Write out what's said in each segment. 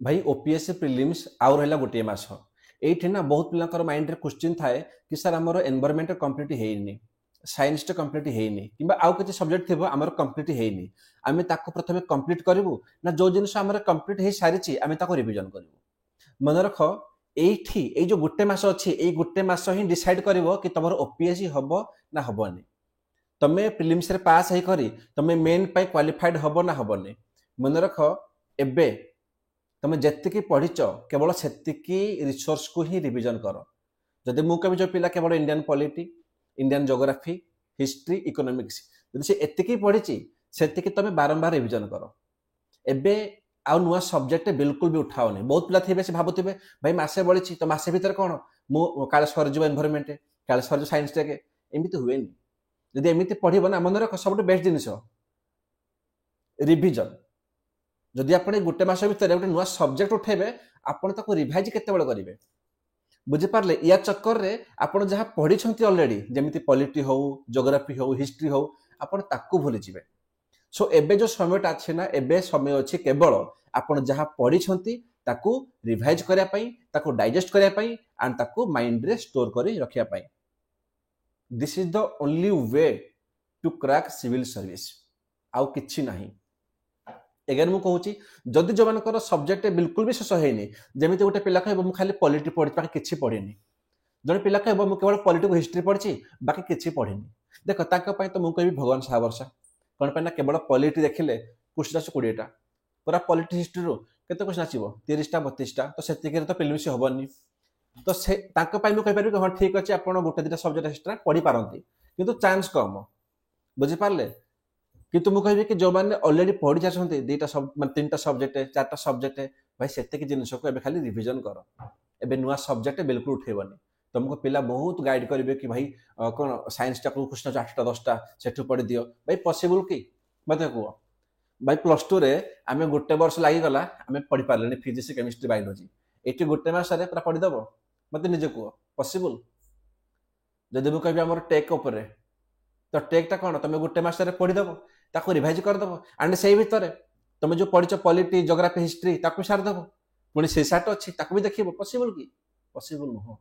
भाई OPSC prelims आउ रहा गोटे मास ये ना बहुत पिलांकर माइंड रे क्वेश्चन थाए कि सर आमर एनवायरमेंट कंप्लीट हेनी साइंस टा कंप्लीट हेनी कि आउ किसी सब्जेक्ट थी आमर कंप्लीट हेनी आम प्रथम कंप्लीट करूँ ना जो जिन आम कंप्लीट हो सारी आम रिविजन करूँ मन रख ये जो गोटे मास अच्छी ये गोटे मास ही डिसाइड कर कि तुम ओपीएससी हम ना हेनी तुम्हें प्रिलिम्स रे पास है करी तुम्हें मेन क्वालिफाइड हम ना हेनी मन रख एबे तुम जी पढ़ीच केवल से रिसोर्स को ही रिविजन कर जदि मुझे जो पिला केवल Indian polity Indian geography history economics जब से एतिकी पढ़ी से तुम बारंबार रिविजन कर एबे आउ नुआ सब्जेक्ट बिल्कुल भी उठाओनी बहुत पिला थे से भावुवे भाई मसे बढ़ी तो मसे भीतर कौन काले सरज एनवायरमेंट काले सरज साइंस टेक एमती हुए जदि एमती पढ़व ना मन रख सब बेस्ट जिनिस रिविजन जदि आप गोटे मास भर गोटे नुआ सब्जेक्ट उठेबे आपन ताको रिवाइज केतेबेले करेंगे बुझिपारे या चक्कर में आपड़ जहाँ पढ़ी अलरेडी जमी पॉलिटी हो ज्योग्राफी हो हिस्ट्री हो आपड़ ताकू भूली जाए सो एबे जो समयटा अच्छे ना एबे समय अच्छी केवल आपड़ जहाँ पढ़ी ताकू रिवाइज करने ताकू डाइजेस्ट करने एंड ताकू माइंड रे स्टोर कर रखापी this is the only way to crack civil service आउ किछि नहीं एगार मुझे कहूँ जदि जो मान सब्जेक्ट बिल्कुल भी शेष होनी जमी गोटे पिला कह मुझे खाली पॉलिटी पढ़ी बाकी किसी पढ़ीनी जड़े पिला कह मुझे केवल पॉलिटिक हिस्ट्री पढ़ी बाकी किसी पढ़ीनी देख ताकि तो मुझे कह भगवान साहा वर्षा कौन पे ना केवल पॉलिटी देखिले क्वेश्चन आस 20टा पूरा पॉलिटी हिस्ट्री रू केते क्वेश्चन आसो 30टा 32टा तो से तो प्रिलिम्स हेनी तो से मुझे कहीपर हाँ ठीक अच्छे आप गोटे 2टा सब्जेक्ट एक्सट्रा पढ़ी पारती किंतु चांस कम बुझिपारे किंतु मुझे कहि कि जो मैंने ऑलरेडी पढ़ी जाते 3टा सब्जेक्ट 4टा सब्जेक्ट भाई से जिनस को खाली रिविजन कर एबे नुआ सब्जेक्ट बिल्कुल उठेबनी तुमको पिला बहुत गाइड करेंगे कि भाई कौन साइंस टा क्वेश्चन 8टा 10टा से पढ़ी दियो भाई पॉसिबल कि मत कह भाई +2 रे आम गोटे वर्ष लगिगला आम पढ़ी पारे फिजिक्स केमिस्ट्री बायोलोजी ये गोटे मसरे पूरा पढ़ीदेव मत निजे कह पॉसिबल जदि मुझे कह आम टेक उपर तो टेकटा कौन तुम गोटे मसरे पढ़ीदेव ताको रिवाइज करदेव एंड से भितर तुम जो पढ़ी पॉलिटी ज्योग्राफी हिस्ट्री ताको सारदेव पुणी से सार्ट अच्छी भी देख पॉसिबल कि पॉसिबल नुह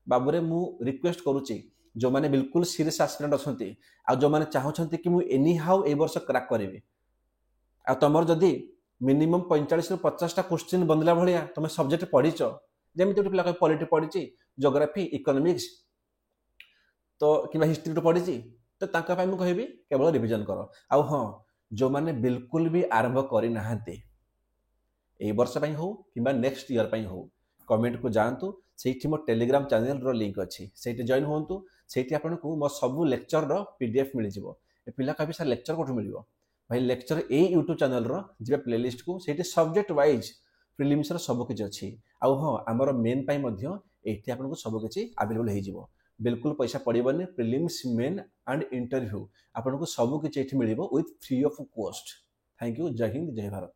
बाबूरे मु रिक्वेस्ट करुच्ची जो मैंने बिल्कुल सीरीयस एस्पिरेंट अच्छे आ जो मैंने चाहते कि मुझे एनी हाउ ए वर्ष क्रैक करी आ तुम जदि मिनिमम 45 ରୁ 50ଟା क्वेश्चन बंदला भाया तुम सब्जेक्ट पढ़ीच जमी गोटे पिला पॉलिटी पढ़ी ज्योग्राफी इकोनॉमिक्स तो कि हिस्ट्री तो पढ़ी तो मुझे कहबी केवल रिविजन कर आउ हाँ जो मैंने बिल्कुल भी आरंभ करना ए वर्ष हो कि नेक्स्ट ईयर हो कमेंट को जातु से मो टेलीग्राम चैनल रो लिंक अच्छी से जॉइन हूँ से आपको मो सब लेक्चर रो पीडीएफ मिल जाए पिला कभी सर लेक्चर कौन मिल भाई लेक्चर ए यूट्यूब चैनल रो जी प्लेलिस्ट को से सब्जेक्ट वाइज प्रिलिम्स सबकि अच्छी आउ हाँ आमर मेन ये आपको सबकि आवेलेबल हो बिल्कुल पैसा पड़ोनी प्रिलिम्स मेन एंड इंटरव्यू आपको सबकि मिल with free of cost thank you जय हिंद जय भारत।